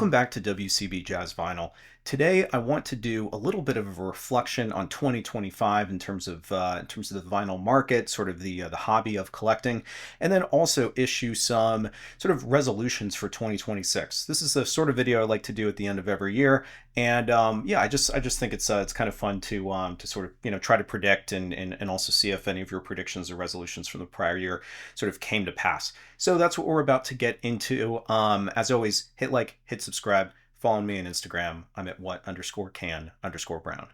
Welcome back to WCB Jazz Vinyl. Today, I want to do a little bit of a reflection on 2025 in terms of the vinyl market, sort of the hobby of collecting, and then also issue some sort of resolutions for 2026. This is the sort of video I like to do at the end of every year, and yeah, I just think it's kind of fun to sort of try to predict and also see if any of your predictions or resolutions from the prior year sort of came to pass. So that's what we're about to get into. As always, hit like, hit subscribe, follow me on Instagram. I'm at what_can_brown.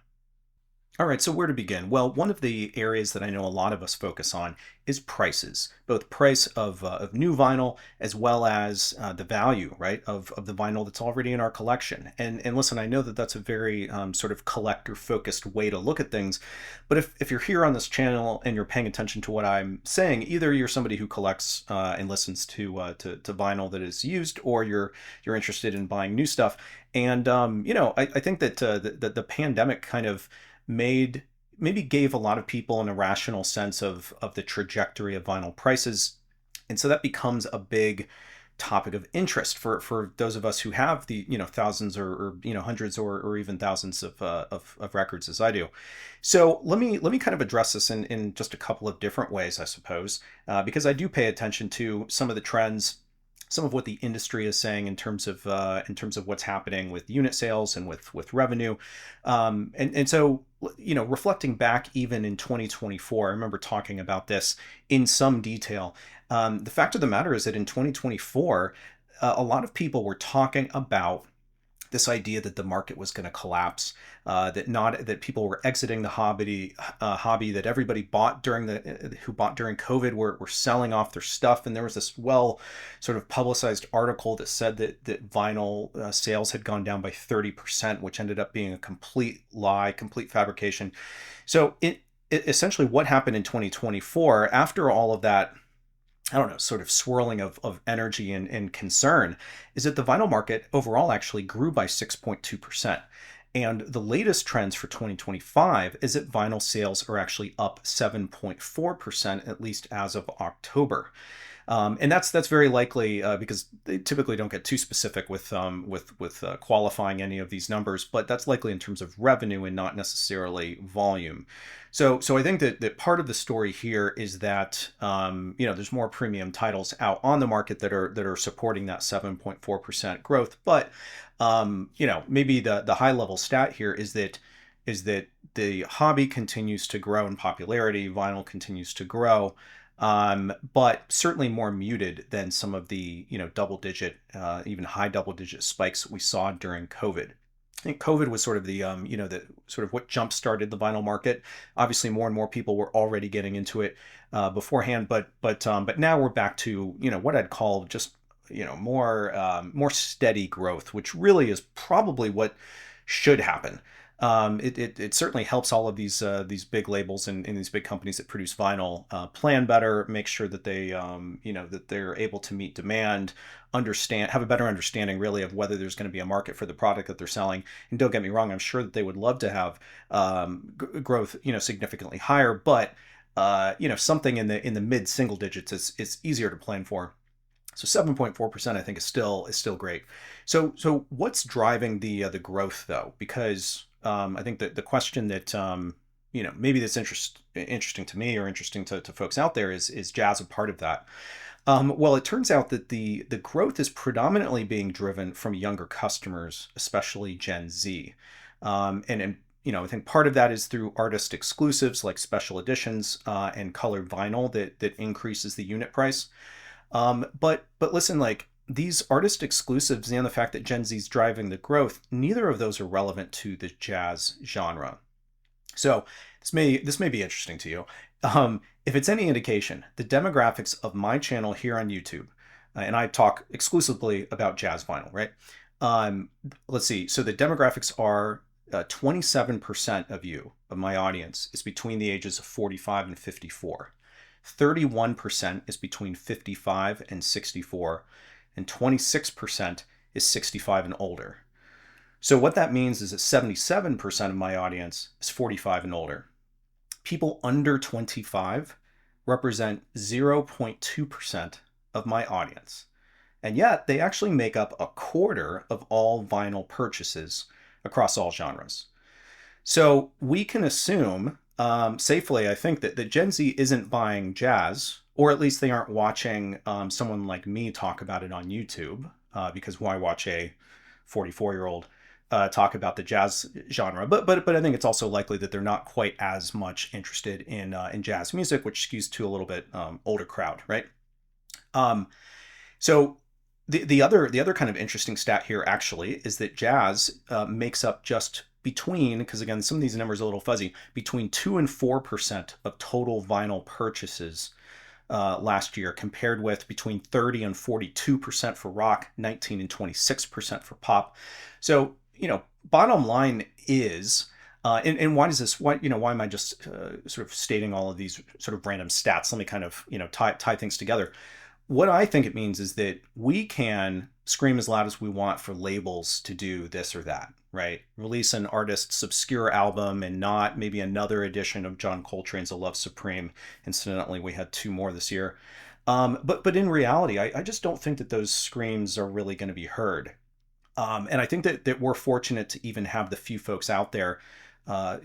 All right, so where to begin? Well, one of the areas that I know a lot of us focus on is prices, both price of new vinyl as well as the value, right, of the vinyl that's already in our collection. And listen, I know that that's a very sort of collector-focused way to look at things, but if you're here on this channel and you're paying attention to what I'm saying, either you're somebody who collects and listens to vinyl that is used, or you're interested in buying new stuff. And I think that the pandemic kind of maybe gave a lot of people an irrational sense of the trajectory of vinyl prices, and so that becomes a big topic of interest for those of us who have the thousands or hundreds or even thousands of records as I do. So let me kind of address this in just a couple of different ways, I suppose, because I do pay attention to some of the trends, some of what the industry is saying in terms of what's happening with unit sales and with revenue, and so reflecting back even in 2024, I remember talking about this in some detail. The fact of the matter is that in 2024, a lot of people were talking about this idea that the market was going to collapse, that people were exiting the hobby, that everybody who bought during COVID were selling off their stuff, and there was this sort of publicized article that said that vinyl sales had gone down by 30%, which ended up being a complete lie, complete fabrication. So it essentially what happened in 2024 after all of that, I don't know, sort of swirling of energy and concern, is that the vinyl market overall actually grew by 6.2%. And the latest trends for 2025 is that vinyl sales are actually up 7.4%, at least as of October. And that's very likely because they typically don't get too specific with qualifying any of these numbers, but that's likely in terms of revenue and not necessarily volume. So I think that part of the story here is that there's more premium titles out on the market that are supporting that 7.4% growth. But maybe the high level stat here is that the hobby continues to grow in popularity, vinyl continues to grow, but certainly more muted than some of the double digit, even high double digit spikes that we saw during COVID. I think COVID was sort of the sort of what jump started the vinyl market. Obviously, more and more people were already getting into it beforehand, but now we're back to what I'd call just more steady growth, which really is probably what should happen. It certainly helps all of these big labels and these big companies that produce vinyl plan better, make sure that that they're able to meet demand, have a better understanding really of whether there's going to be a market for the product that they're selling. And don't get me wrong, I'm sure that they would love to have growth significantly higher, but something in the mid single digits is easier to plan for. So 7.4% I think is still great. So what's driving the growth though? Because I think that the question that maybe that's interesting to me or interesting to folks out there is jazz a part of that? Well, it turns out that the growth is predominantly being driven from younger customers, especially Gen Z, and I think part of that is through artist exclusives like special editions and colored vinyl that increases the unit price. But listen, like these artist exclusives and the fact that Gen Z is driving the growth, neither of those are relevant to the jazz genre. So this may be interesting to you. If it's any indication, the demographics of my channel here on YouTube, and I talk exclusively about jazz vinyl, right? Let's see. So the demographics are 27% of my audience is between the ages of 45 and 54. 31% is between 55 and 64, and 26% is 65 and older. So what that means is that 77% of my audience is 45 and older. People under 25 represent 0.2% of my audience. And yet they actually make up a quarter of all vinyl purchases across all genres. So we can assume safely, I think, that Gen Z isn't buying jazz, or at least they aren't watching someone like me talk about it on YouTube, because why watch a 44-year-old talk about the jazz genre? But I think it's also likely that they're not quite as much interested in jazz music, which skews to a little bit older crowd, right? Um, so the other kind of interesting stat here actually is that jazz makes up just between, because again some of these numbers are a little fuzzy, between 2 and 4% of total vinyl purchases last year, compared with between 30 and 42% for rock, 19 and 26% for pop. So bottom line is. And why does this? Why am I just sort of stating all of these sort of random stats? Let me kind of tie things together. What I think it means is that we can scream as loud as we want for labels to do this or that, right? Release an artist's obscure album and not maybe another edition of John Coltrane's A Love Supreme. Incidentally, we had two more this year. But in reality, I just don't think that those screams are really going to be heard. And I think that we're fortunate to even have the few folks out there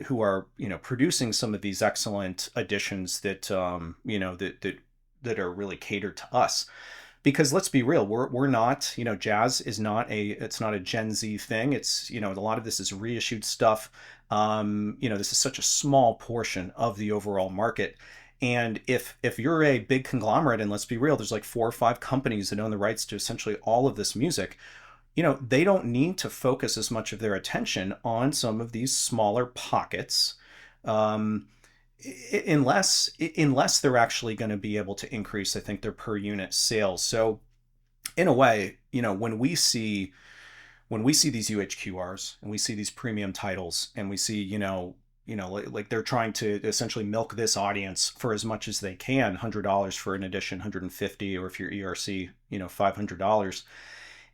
who are producing some of these excellent editions that that are really catered to us. Because let's be real, we're not, jazz is not it's not a Gen Z thing. It's, a lot of this is reissued stuff. This is such a small portion of the overall market. And if you're a big conglomerate, and let's be real, there's like 4 or 5 companies that own the rights to essentially all of this music, they don't need to focus as much of their attention on some of these smaller pockets. Um, unless they're actually going to be able to increase, I think, their per unit sales. So in a way, when we see these UHQRs and we see these premium titles and we see, like they're trying to essentially milk this audience for as much as they can, $100 for an edition, 150, or if you're ERC, $500.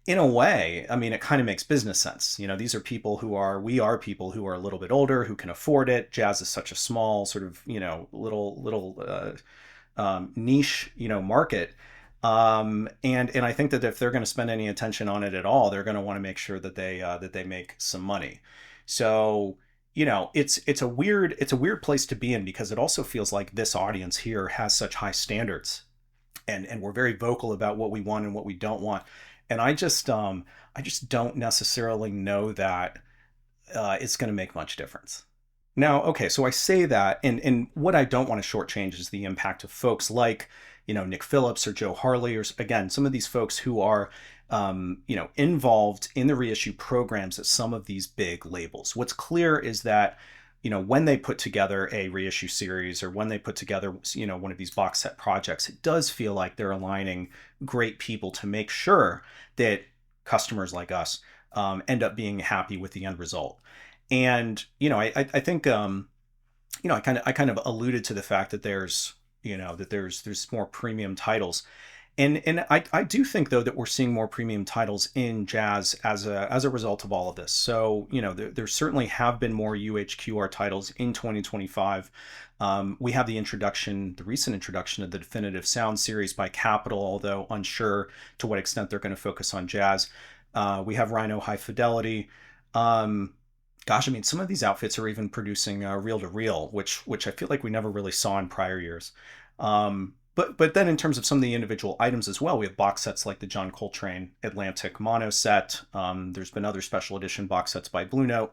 In a way, I mean, it kind of makes business sense. These are people we are people who are a little bit older, who can afford it. Jazz is such a small sort of, little niche, market. And I think that if they're going to spend any attention on it at all, they're going to want to make sure that they make some money. So, it's a weird place to be in, because it also feels like this audience here has such high standards, and we're very vocal about what we want and what we don't want. And I just don't necessarily know that it's going to make much difference. Now, okay, so I say that, and what I don't want to shortchange is the impact of folks like, Nick Phillips or Joe Harley, or again, some of these folks who are, involved in the reissue programs at some of these big labels. What's clear is that, when they put together a reissue series, or when they put together, one of these box set projects, it does feel like they're aligning great people to make sure that customers like us end up being happy with the end result. And I think I kind of alluded to the fact that there's more premium titles. And I do think, though, that we're seeing more premium titles in jazz as a result of all of this. So there certainly have been more UHQR titles in 2025. We have the recent introduction of the Definitive Sound series by Capitol, although unsure to what extent they're going to focus on jazz. We have Rhino High Fidelity. Gosh, I mean, some of these outfits are even producing reel to reel, which I feel like we never really saw in prior years. But then in terms of some of the individual items as well, we have box sets like the John Coltrane Atlantic Mono set. There's been other special edition box sets by Blue Note.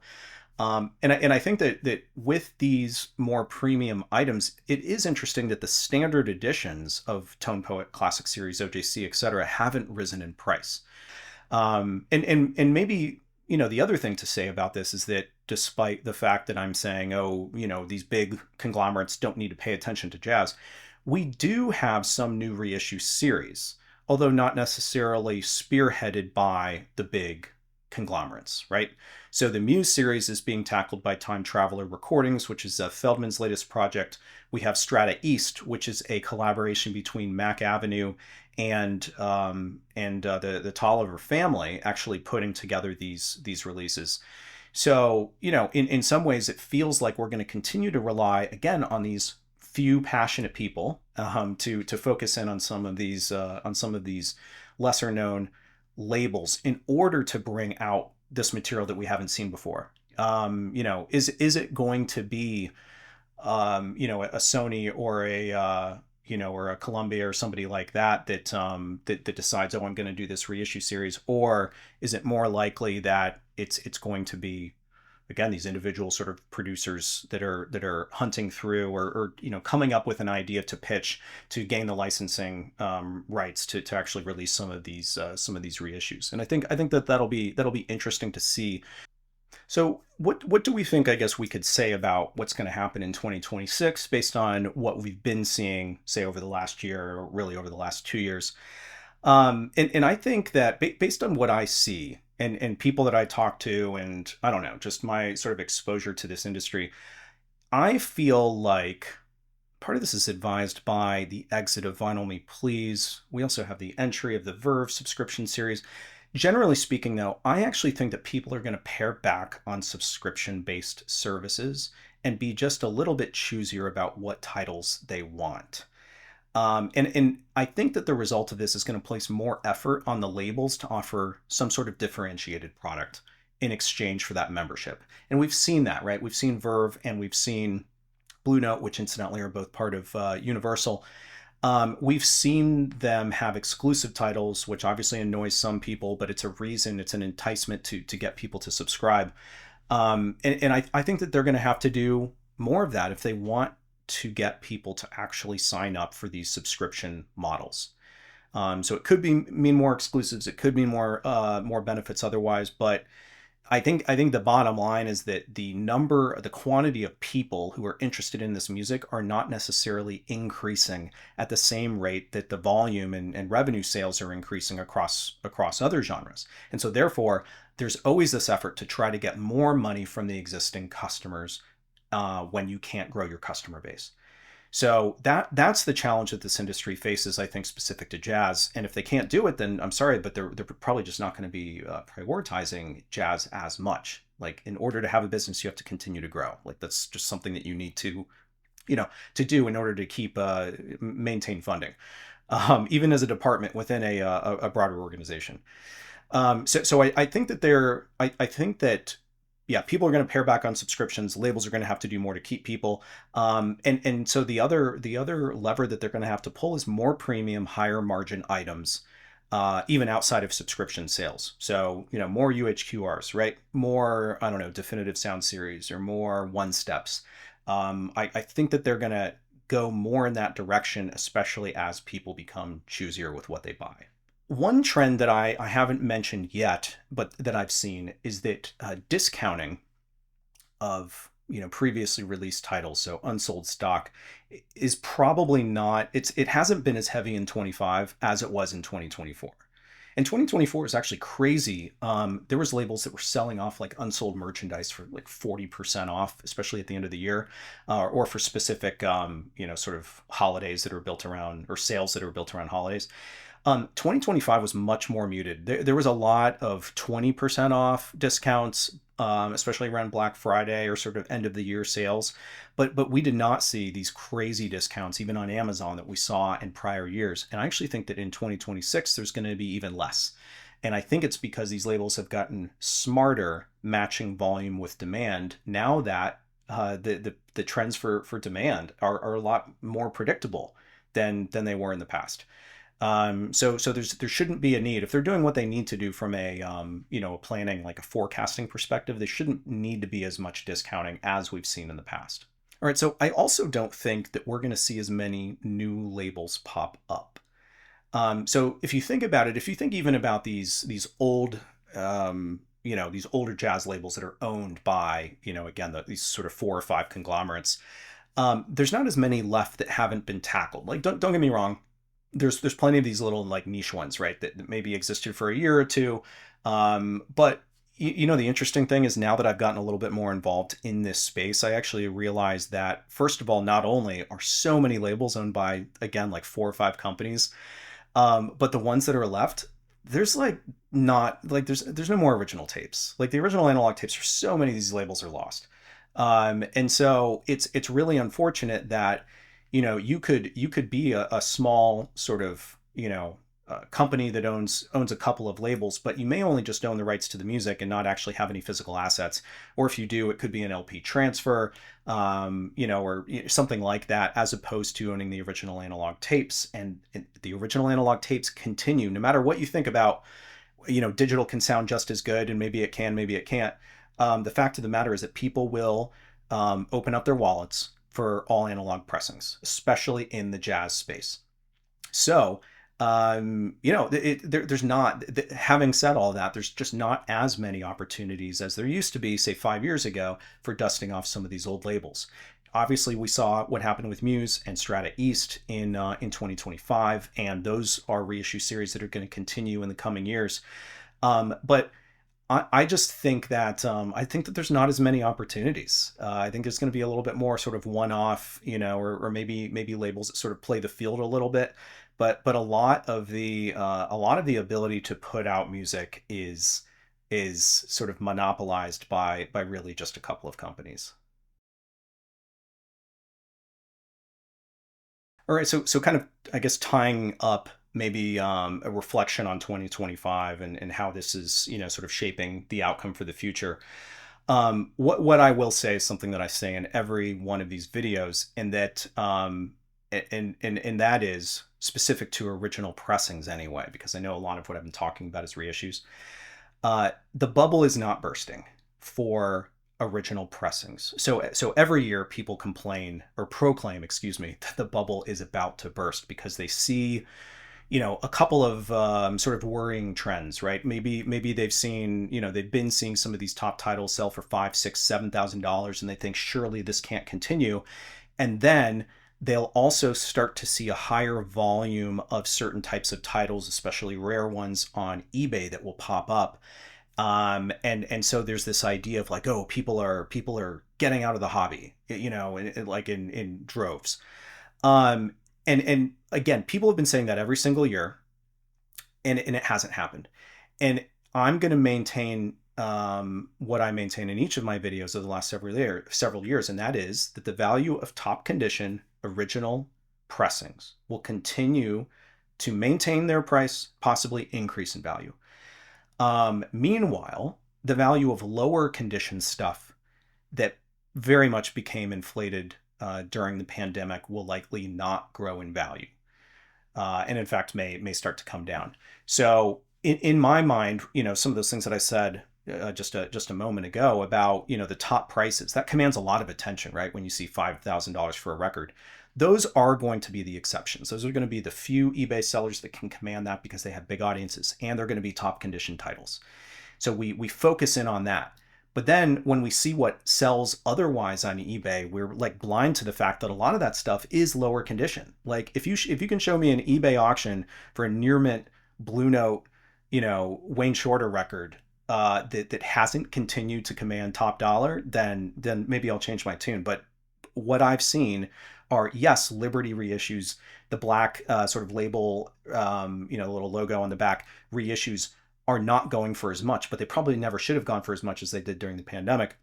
And I think that with these more premium items, it is interesting that the standard editions of Tone Poet Classic Series, OJC, etc., haven't risen in price. And maybe, the other thing to say about this is that despite the fact that I'm saying, oh, these big conglomerates don't need to pay attention to jazz, we do have some new reissue series, although not necessarily spearheaded by the big conglomerates, right? So the Muse series is being tackled by Time Traveler Recordings, which is Feldman's latest project. We have Strata East, which is a collaboration between Mac Avenue and the Tolliver family, actually putting together these releases. So in some ways, it feels like we're going to continue to rely again on these few passionate people to focus in on some of these lesser known labels in order to bring out this material that we haven't seen before? Is it going to be a Sony or or a Columbia or somebody like that that decides, oh, I'm going to do this reissue series, or is it more likely that it's going to be again these individual sort of producers that are hunting through or coming up with an idea to pitch to gain the licensing rights to actually release some of these reissues. And I think that that'll be interesting to see. So what do we think, I guess, we could say about what's going to happen in 2026 based on what we've been seeing, say, over the last year, or really over the last 2 years? And I think that based on what I see and people that I talk to, and I don't know, just my sort of exposure to this industry, I feel like part of this is advised by the exit of Vinyl Me Please. We also have the entry of the Verve subscription series. Generally speaking, though, I actually think that people are going to pare back on subscription based services and be just a little bit choosier about what titles they want. And I think that the result of this is going to place more effort on the labels to offer some sort of differentiated product in exchange for that membership. And we've seen that, right? We've seen Verve and we've seen Blue Note, which incidentally are both part of Universal. We've seen them have exclusive titles, which obviously annoys some people, but it's a reason, it's an enticement to get people to subscribe. And I think that they're going to have to do more of that if they want to get people to actually sign up for these subscription models. So it could mean more exclusives, it could mean more benefits otherwise, but I think the bottom line is that the quantity of people who are interested in this music are not necessarily increasing at the same rate that the volume and revenue sales are increasing across other genres. And so therefore, there's always this effort to try to get more money from the existing customers when you can't grow your customer base. So that's the challenge that this industry faces, I think, specific to jazz. And if they can't do it, then I'm sorry, but they're probably just not going to be prioritizing jazz as much. Like in order to have a business, you have to continue to grow. Like that's just something that you need to do in order to keep maintain funding, even as a department within a broader organization. So I think that I think that yeah, people are going to pare back on subscriptions. Labels are going to have to do more to keep people. And so the other lever that they're going to have to pull is more premium, higher margin items, even outside of subscription sales. So more UHQRs, right? More, I don't know, definitive sound series or more one steps. I think that they're going to go more in that direction, especially as people become choosier with what they buy. One trend that I haven't mentioned yet, but that I've seen is that discounting of previously released titles, so unsold stock, is probably not. It hasn't been as heavy in 25 as it was in 2024. And 2024 is actually crazy. There was labels that were selling off like unsold merchandise for like 40% off, especially at the end of the year, or for specific sort of holidays that are built around or sales that are built around holidays. 2025 was much more muted. There was a lot of 20% off discounts, especially around Black Friday or sort of end of the year sales. But we did not see these crazy discounts even on Amazon that we saw in prior years. And I actually think that in 2026 there's going to be even less. And I think it's because these labels have gotten smarter matching volume with demand now that the trends for demand are a lot more predictable than they were in the past. So there shouldn't be a need if they're doing what they need to do from a planning, like a forecasting perspective. They shouldn't need to be as much discounting as we've seen in the past. All right, so I also don't think that we're going to see as many new labels pop up. So if you think about it, if you think even about these old these older jazz labels that are owned by again these sort of four or five conglomerates, there's not as many left that haven't been tackled. Like don't get me wrong, there's plenty of these little like niche ones, right, that maybe existed for a year or two. But the interesting thing is now that I've gotten a little bit more involved in this space, I actually realized that first of all, not only are so many labels owned by again like four or five companies, but the ones that are left, there's like not like there's no more original tapes. Like the original analog tapes for so many of these labels are lost. And so it's really unfortunate that you could be a small sort of company that owns a couple of labels, but you may only just own the rights to the music and not actually have any physical assets. Or if you do, it could be an LP transfer, or something like that, as opposed to owning the original analog tapes. And the original analog tapes continue, no matter what you think about. Digital can sound just as good, and maybe it can, maybe it can't. The fact of the matter is that people will open up their wallets for all analog pressings, especially in the jazz space. So, there's not, having said all that, there's just not as many opportunities as there used to be, say, 5 years ago, for dusting off some of these old labels. Obviously, we saw what happened with Muse and Strata East in 2025, and those are reissue series that are going to continue in the coming years. But I just think that there's not as many opportunities. I think there's going to be a little bit more sort of one-off, or maybe labels that sort of play the field a little bit. But a lot of the ability to put out music is sort of monopolized by really just a couple of companies. All right, so kind of, I guess, tying up maybe a reflection on 2025 and how this is, sort of shaping the outcome for the future. What I will say is something that I say in every one of these videos, and that is specific to original pressings anyway, because I know a lot of what I've been talking about is reissues. The bubble is not bursting for original pressings. So every year people complain or proclaim, excuse me, that the bubble is about to burst because they see, a couple of sort of worrying trends, right? Maybe they've been seeing some of these top titles sell for five, six, $7,000, and they think surely this can't continue. And then they'll also start to see a higher volume of certain types of titles, especially rare ones, on eBay that will pop up. And so there's this idea of like, oh, people are getting out of the hobby, like in droves. Um, and again, people have been saying that every single year, and it hasn't happened. And I'm going to maintain what I maintain in each of my videos over the last several years, and that is that the value of top condition original pressings will continue to maintain their price, possibly increase in value. Meanwhile, the value of lower condition stuff that very much became inflated during the pandemic will likely not grow in value, and in fact may start to come down. So in my mind, some of those things that I said just a moment ago about the top prices, that commands a lot of attention, right? When you see $5,000 for a record, those are going to be the exceptions. Those are going to be the few eBay sellers that can command that because they have big audiences, and they're going to be top condition titles. So we focus in on that. But then when we see what sells otherwise on eBay, we're like blind to the fact that a lot of that stuff is lower condition. Like if you can show me an eBay auction for a near mint Blue Note, Wayne Shorter record that hasn't continued to command top dollar, then maybe I'll change my tune. But what I've seen are, yes, Liberty reissues, the black sort of label, little logo on the back reissues are not going for as much, but they probably never should have gone for as much as they did during the pandemic.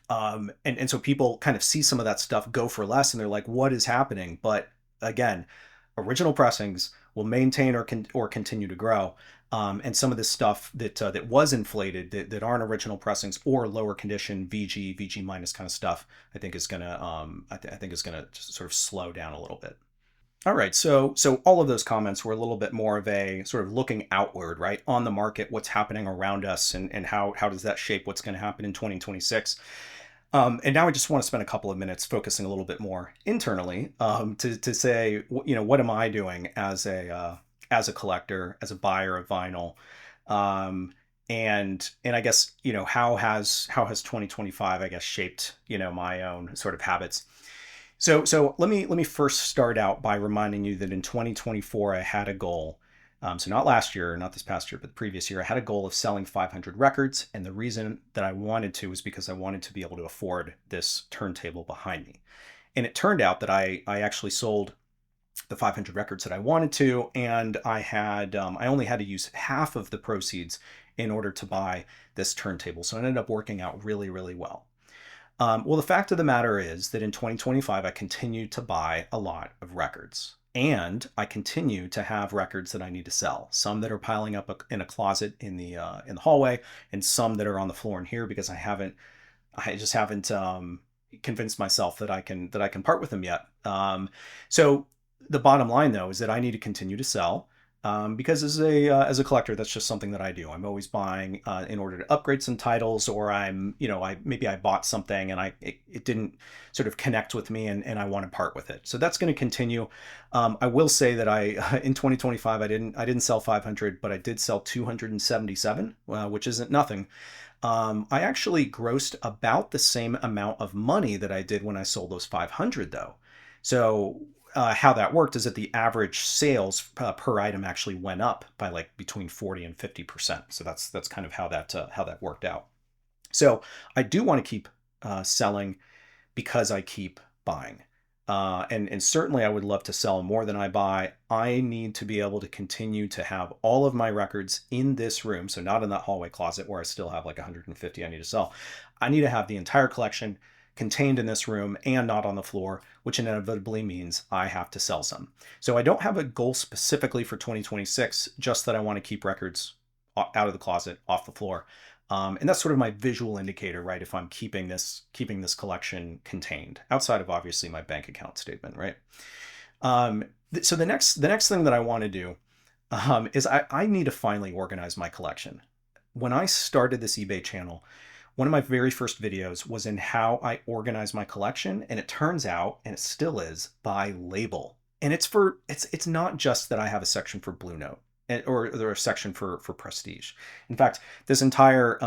And so people kind of see some of that stuff go for less, and they're like, "What is happening?" But again, original pressings will maintain or continue to grow, and some of this stuff that was inflated, that aren't original pressings or lower condition VG minus kind of stuff, I think is gonna I think is gonna just sort of slow down a little bit. All right, so all of those comments were a little bit more of a sort of looking outward, right, on the market, what's happening around us, and how does that shape what's going to happen in 2026. And now I just want to spend a couple of minutes focusing a little bit more internally, to say, what am I doing as a collector, as a buyer of vinyl, and I guess, how has 2025, I guess, shaped my own sort of habits. So let me first start out by reminding you that in 2024 I had a goal. So not last year, not this past year, but the previous year, I had a goal of selling 500 records, and the reason that I wanted to was because I wanted to be able to afford this turntable behind me. And it turned out that I actually sold the 500 records that I wanted to, and I only had to use half of the proceeds in order to buy this turntable. So it ended up working out really, really well. Well, the fact of the matter is that in 2025, I continued to buy a lot of records. and I continue to have records that I need to sell. Some that are piling up in a closet in the hallway, and some that are on the floor in here because I just haven't convinced myself that I can part with them yet. So the bottom line though is that I need to continue to sell. Because as a collector, that's just something that I do. I'm always buying in order to upgrade some titles, or I maybe I bought something and it didn't sort of connect with me, and I want to part with it. So that's going to continue. I will say that I in 2025 I didn't sell 500, but I did sell 277, which isn't nothing. I actually grossed about the same amount of money that I did when I sold those 500 though. So how that worked is that the average sales per item actually went up by like between 40 and 50%. So that's kind of how that worked out. So I do want to keep selling because I keep buying. And certainly I would love to sell more than I buy. I need to be able to continue to have all of my records in this room. So not in that hallway closet where I still have like 150 I need to sell. I need to have the entire collection contained in this room and not on the floor, which inevitably means I have to sell some. So I don't have a goal specifically for 2026, just that I want to keep records out of the closet, off the floor. And that's sort of my visual indicator, right? If I'm keeping this collection contained outside of obviously my bank account statement, right? So the next thing that I want to do is I need to finally organize my collection. When I started this eBay channel, one of my very first videos was in how I organize my collection, and it turns out, and it still is, by label. And it's not just that I have a section for Blue Note or a section for Prestige. In fact, this entire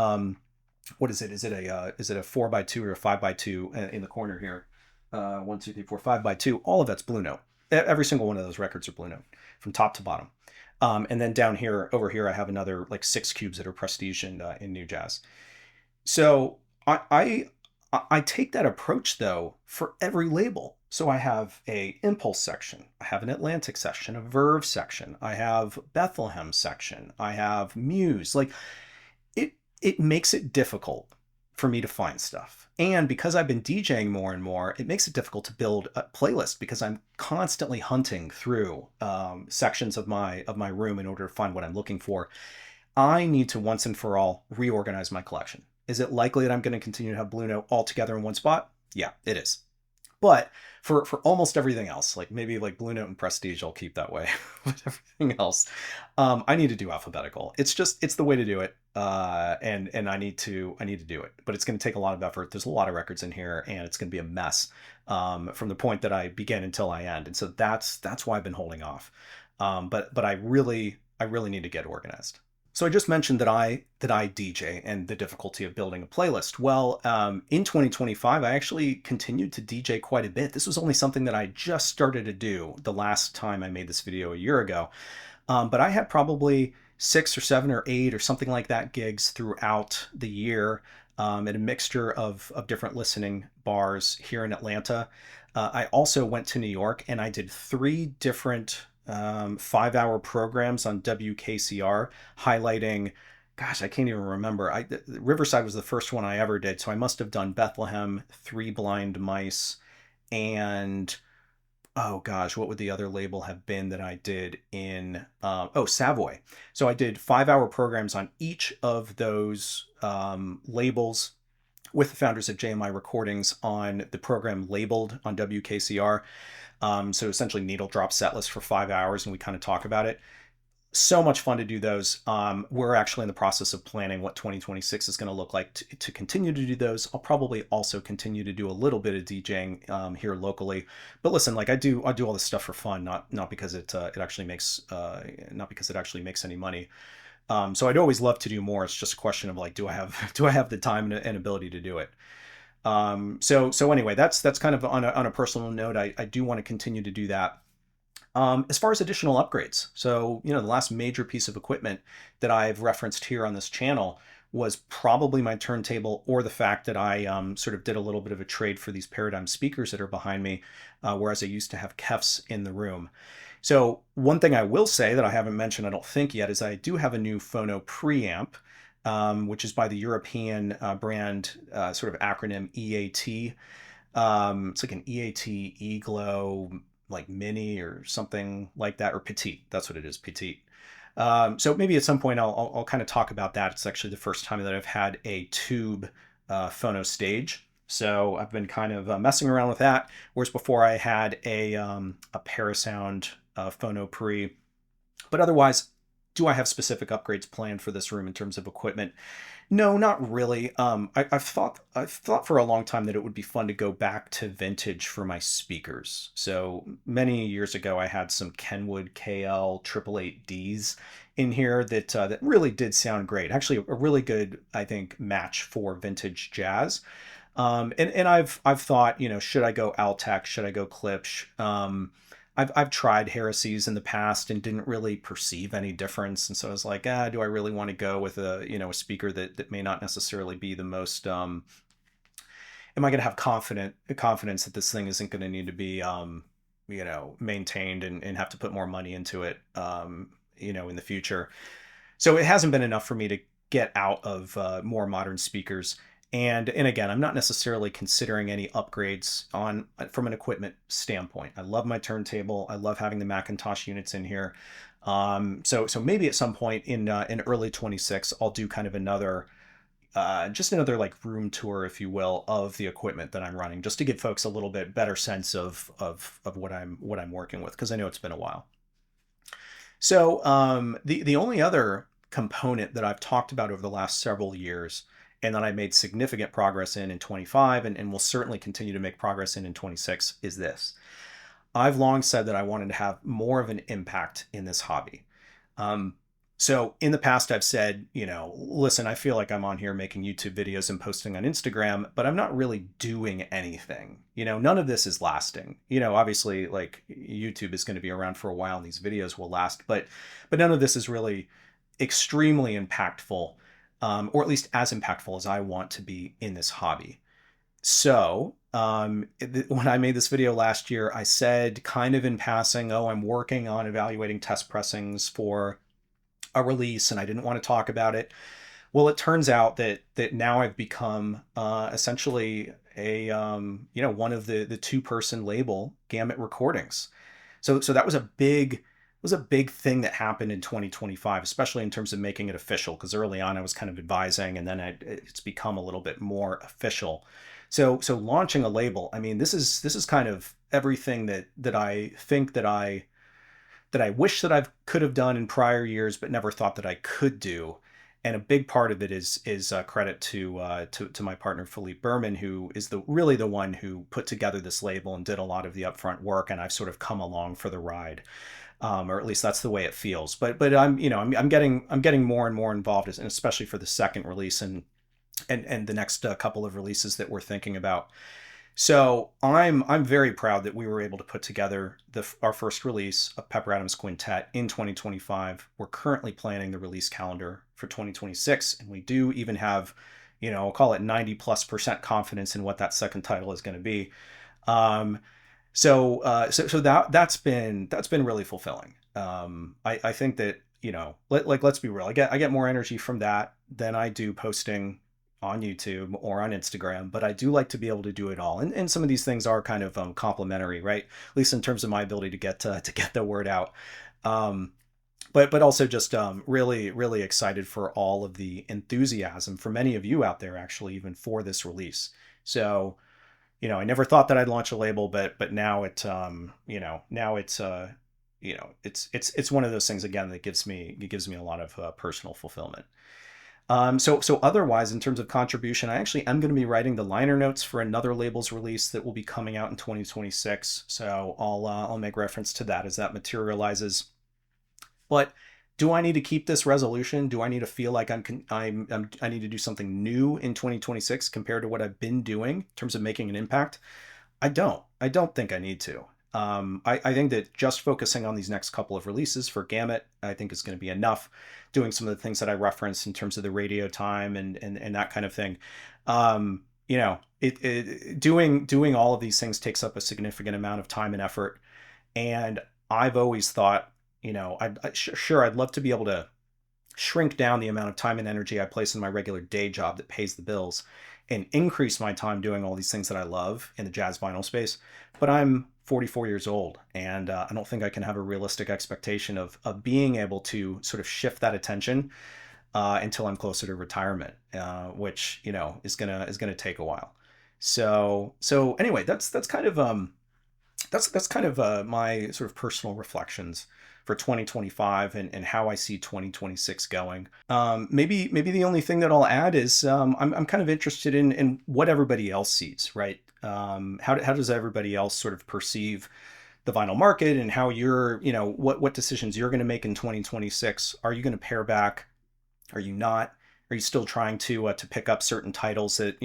what is it? Is it a 4x2 or a 5x2 in the corner here? One, two, three, four, 5x2. All of that's Blue Note. Every single one of those records are Blue Note from top to bottom. And then down here, over here, I have another like 6 cubes that are Prestige and in New Jazz. So I take that approach though for every label. So I have a Impulse section, I have an Atlantic section, a Verve section, I have Bethlehem section, I have Muse. Like it makes it difficult for me to find stuff. And because I've been DJing more and more, it makes it difficult to build a playlist because I'm constantly hunting through sections of my room in order to find what I'm looking for. I need to once and for all reorganize my collection. Is it likely that I'm going to continue to have Blue Note all together in one spot? Yeah, it is. But for almost everything else, like maybe like Blue Note and Prestige, I'll keep that way. But everything else, I need to do alphabetical. It's the way to do it, and I need to do it. But it's going to take a lot of effort. There's a lot of records in here, and it's going to be a mess from the point that I begin until I end. And so that's why I've been holding off. But I really need to get organized. So I just mentioned that I DJ and the difficulty of building a playlist. Well, in 2025, I actually continued to DJ quite a bit. This was only something that I just started to do the last time I made this video a year ago. But I had probably 6 or 7 or 8 or something like that gigs throughout the year at a mixture of different listening bars here in Atlanta. I also went to New York and I did 3 different 5-hour programs on WKCR highlighting, gosh, I can't even remember. Riverside was the first one I ever did, so I must have done Bethlehem, Three Blind Mice, and oh gosh, what would the other label have been that I did in Savoy. So I did 5-hour programs on each of those labels with the founders of JMI Recordings on the program Labeled on WKCR. So essentially needle drop set list for 5 hours, and we kind of talk about it. So much fun to do those. We're actually in the process of planning what 2026 is going to look like to continue to do those. I'll probably also continue to do a little bit of DJing here locally. But listen, like I do all this stuff for fun, not because it actually makes not because it actually makes any money. So I'd always love to do more. It's just a question of like, do I have do I have the time and ability to do it? So anyway, that's kind of on a personal note. I do want to continue to do that. As far as additional upgrades, so the last major piece of equipment that I've referenced here on this channel was probably my turntable, or the fact that I sort of did a little bit of a trade for these Paradigm speakers that are behind me, whereas I used to have KEFs in the room. So one thing I will say that I haven't mentioned, I don't think yet, is I do have a new Phono preamp, which is by the European brand, sort of acronym EAT. It's like an EAT, EGLO, like mini or something like that, or petite. That's what it is, petite. So maybe at some point I'll kind of talk about that. It's actually the first time that I've had a tube phono stage. So I've been kind of messing around with that. Whereas before I had a Parasound phono pre. But otherwise, do I have specific upgrades planned for this room in terms of equipment? No, not really. I've thought for a long time that it would be fun to go back to vintage for my speakers. So many years ago, I had some Kenwood KL 888Ds in here that really did sound great. Actually, a really good, I think, match for vintage jazz. And I've thought, should I go Altec? Should I go Klipsch? I've tried Heresies in the past and didn't really perceive any difference, and so I was like, do I really want to go with a speaker that may not necessarily be the most am I going to have confidence that this thing isn't going to need to be maintained and have to put more money into it in the future. So it hasn't been enough for me to get out of more modern speakers. And again, I'm not necessarily considering any upgrades on from an equipment standpoint. I love my turntable. I love having the Macintosh units in here. So maybe at some point in early 26, I'll do kind of just another like room tour, if you will, of the equipment that I'm running, just to give folks a little bit better sense of what I'm working with, because I know it's been a while. So the only other component that I've talked about over the last several years, and that I made significant progress in 25, and will certainly continue to make progress in 26, is this. I've long said that I wanted to have more of an impact in this hobby. Um, so in the past, I've said, listen, I feel like I'm on here making YouTube videos and posting on Instagram, but I'm not really doing anything. None of this is lasting. Obviously, like YouTube is going to be around for a while and these videos will last, but none of this is really extremely impactful, or at least as impactful as I want to be in this hobby. So, when I made this video last year, I said kind of in passing, oh, I'm working on evaluating test pressings for a release, and I didn't want to talk about it. Well, it turns out that now I've become essentially a one of the two-person label Gamut Recordings. So that was a big thing that happened in 2025, especially in terms of making it official. Because early on I was kind of advising, and then it's become a little bit more official. So launching a label, I mean, this is kind of everything that I think that I wish that I could have done in prior years, but never thought that I could do. And a big part of it is credit to my partner Philippe Berman, who is really the one who put together this label and did a lot of the upfront work, and I've sort of come along for the ride, or at least that's the way it feels. But I'm getting more and more involved, and especially for the second release and the next couple of releases that we're thinking about. So I'm very proud that we were able to put together our first release of Pepper Adams Quintet in 2025. We're currently planning the release calendar for 2026, and we do even have, I'll call it 90+% confidence in what that second title is going to be. Um, so that's been really fulfilling. I think that let's be real. I get more energy from that than I do posting on YouTube or on Instagram, but I do like to be able to do it all. And some of these things are kind of complementary, right? At least in terms of my ability to get the word out. Um, but also just really really excited for all of the enthusiasm for many of you out there, actually, even for this release. So I never thought that I'd launch a label, but now it's one of those things again that gives me a lot of personal fulfillment. So otherwise, in terms of contribution, I actually am going to be writing the liner notes for another labels release that will be coming out in 2026. So I'll make reference to that as that materializes. But do I need to keep this resolution? Do I need to feel like I need to do something new in 2026 compared to what I've been doing in terms of making an impact? I don't. I don't think I need to. I think that just focusing on these next couple of releases for Gamut, I think is going to be enough. Doing some of the things that I referenced in terms of the radio time and that kind of thing. Doing all of these things takes up a significant amount of time and effort. And I've always thought, sure, I'd love to be able to shrink down the amount of time and energy I place in my regular day job that pays the bills and increase my time doing all these things that I love in the jazz vinyl space. But I'm 44 years old, and I don't think I can have a realistic expectation of being able to sort of shift that attention until I'm closer to retirement, which is gonna take a while. So anyway, that's kind of that's kind of my sort of personal reflections for 2025 and how I see 2026 going. Maybe the only thing that I'll add is I'm kind of interested in what everybody else sees, right? How does everybody else sort of perceive the vinyl market, and how you're, what decisions you're going to make in 2026? Are you going to pare back? Are you not? Are you still trying to pick up certain titles that,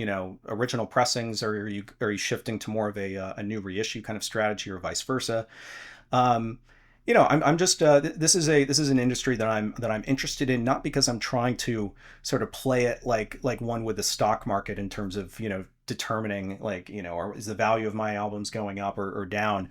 original pressings, or are you shifting to more of a new reissue kind of strategy, or vice versa? Um, I'm just this is an industry that I'm interested in, not because I'm trying to sort of play it like one with the stock market in terms of, determining, like, or is the value of my albums going up or down?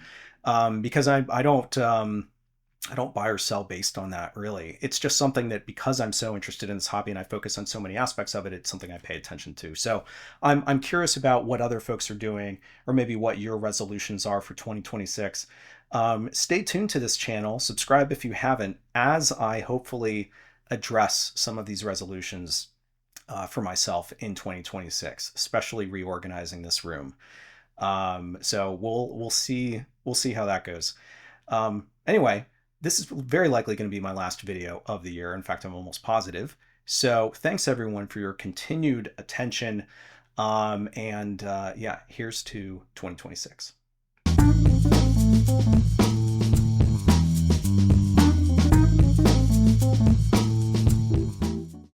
Because I don't buy or sell based on that, really. It's just something that, because I'm so interested in this hobby and I focus on so many aspects of it, it's something I pay attention to. So I'm curious about what other folks are doing, or maybe what your resolutions are for 2026. Stay tuned to this channel, subscribe if you haven't, as I hopefully address some of these resolutions for myself in 2026, especially reorganizing this room. So we'll see how that goes. Anyway, this is very likely going to be my last video of the year. In fact, I'm almost positive. So thanks everyone for your continued attention. And yeah, here's to 2026.